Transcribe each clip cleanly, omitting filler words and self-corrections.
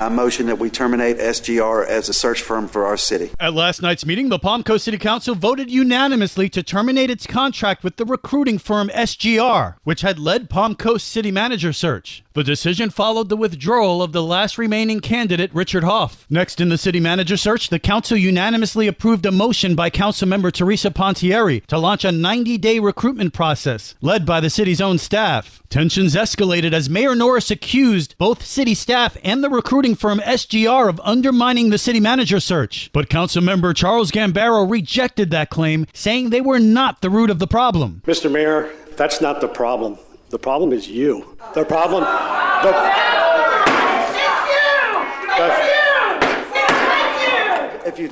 I motion that we terminate SGR as a search firm for our city. At last night's meeting, the Palm Coast City Council voted unanimously to terminate its contract with the recruiting firm SGR, which had led Palm Coast city manager search. The decision followed the withdrawal of the last remaining candidate, Richard Hoff. Next in the city manager search, the council unanimously approved a motion by Councilmember Teresa Pontieri to launch a 90-day recruitment process led by the city's own staff. Tensions escalated as Mayor Norris accused both city staff and the recruiting firm SGR of undermining the city manager search. But Councilmember Charles Gambaro rejected that claim, saying they were not the root of the problem. Mr. Mayor, that's not the problem. The problem is you. The problem... If you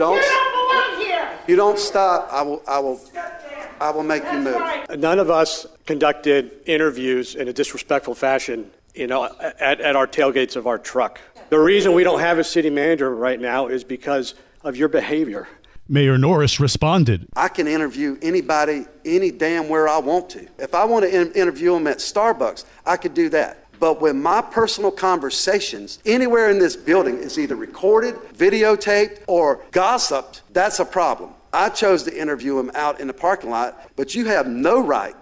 don't stop, I will make you move. None of us conducted interviews in a disrespectful fashion, at our tailgates of our truck. The reason we don't have a city manager right now is because of your behavior. Mayor Norris responded. I can interview anybody, any damn where I want to. If I want to interview them at Starbucks, I could do that. But when my personal conversations anywhere in this building is either recorded, videotaped, or gossiped, that's a problem. I chose to interview him out in the parking lot, but you have no right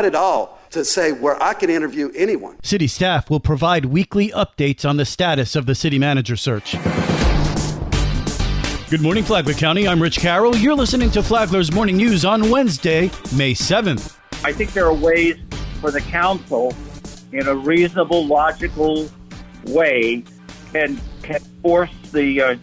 at all to say where I can interview anyone. City staff will provide weekly updates on the status of the city manager search. Good morning, Flagler County. I'm Rich Carroll. You're listening to Flagler's Morning News on Wednesday, May 7th. I think there are ways for the council, in a reasonable, logical way, can force the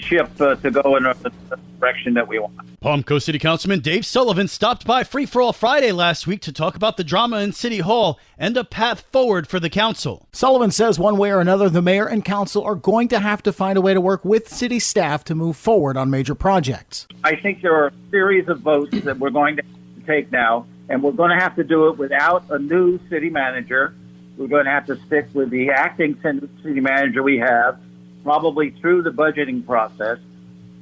ship to go in the direction that we want. Palm Coast City Councilman Dave Sullivan stopped by Free For All Friday last week to talk about the drama in City Hall and a path forward for the council. Sullivan says one way or another, the mayor and council are going to have to find a way to work with city staff to move forward on major projects. I think there are a series of votes that we're going to take now, and we're going to have to do it without a new city manager. We're going to have to stick with the acting city manager we have, probably through the budgeting process.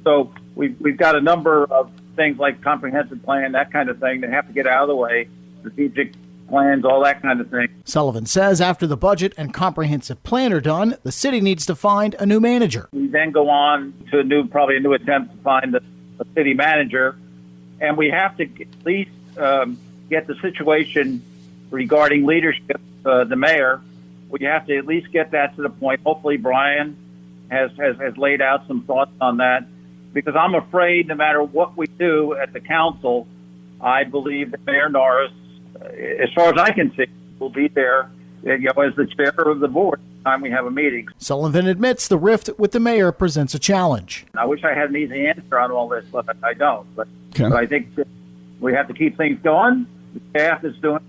So we've got a number of things like comprehensive plan, that kind of thing, that have to get out of the way, strategic plans, all that kind of thing. Sullivan says after the budget and comprehensive plan are done, the city needs to find a new manager. We then go on to probably a new attempt to find a city manager, and we have to at least get the situation regarding leadership, the mayor. We have to at least get that to the point. Hopefully Brian has laid out some thoughts on that, because I'm afraid no matter what we do at the council, I believe that Mayor Norris, as far as I can see, will be there as the chair of the board every time we have a meeting. Sullivan admits the rift with the mayor presents a challenge. I wish I had an easy answer on all this, but I don't. But I think that we have to keep things going. The staff is doing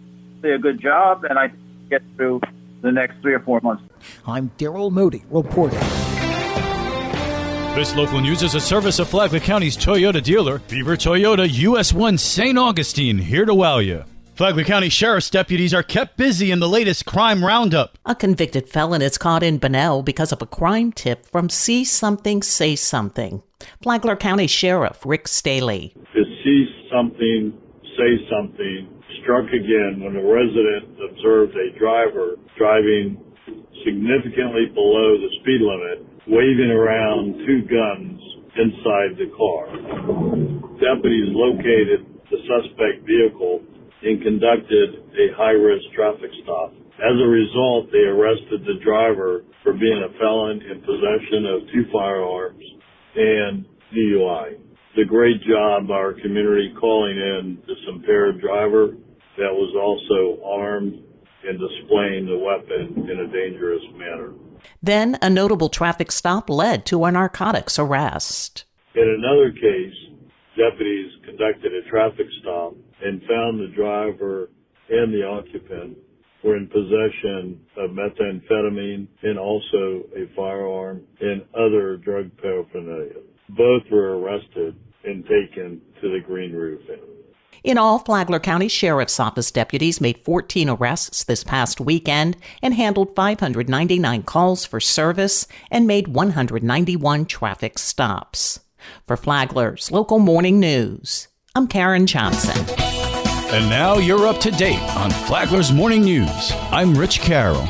a good job, and I think we'll get through the next 3 or 4 months. I'm Daryl Moody reporting. This local news is a service of Flagler County's Toyota dealer, Beaver Toyota, US 1 St. Augustine, here to wow you. Flagler County Sheriff's deputies are kept busy in the latest crime roundup. A convicted felon is caught in Bunnell because of a crime tip from See Something, Say Something. Flagler County Sheriff Rick Staley. The See Something, Say Something struck again when a resident observed a driver driving significantly below the speed limit, waving around 2 guns inside the car. Deputies located the suspect vehicle and conducted a high-risk traffic stop. As a result, they arrested the driver for being a felon in possession of 2 firearms and DUI. It's a great job by our community calling in this impaired driver that was also armed and displaying the weapon in a dangerous manner. Then a notable traffic stop led to a narcotics arrest. In another case, deputies conducted a traffic stop and found the driver and the occupant were in possession of methamphetamine and also a firearm and other drug paraphernalia. Both were arrested and taken to the Green Roof Inn. In all, Flagler County Sheriff's Office deputies made 14 arrests this past weekend and handled 599 calls for service and made 191 traffic stops. For Flagler's Local Morning News, I'm Karen Johnson. And now you're up to date on Flagler's Morning News. I'm Rich Carroll.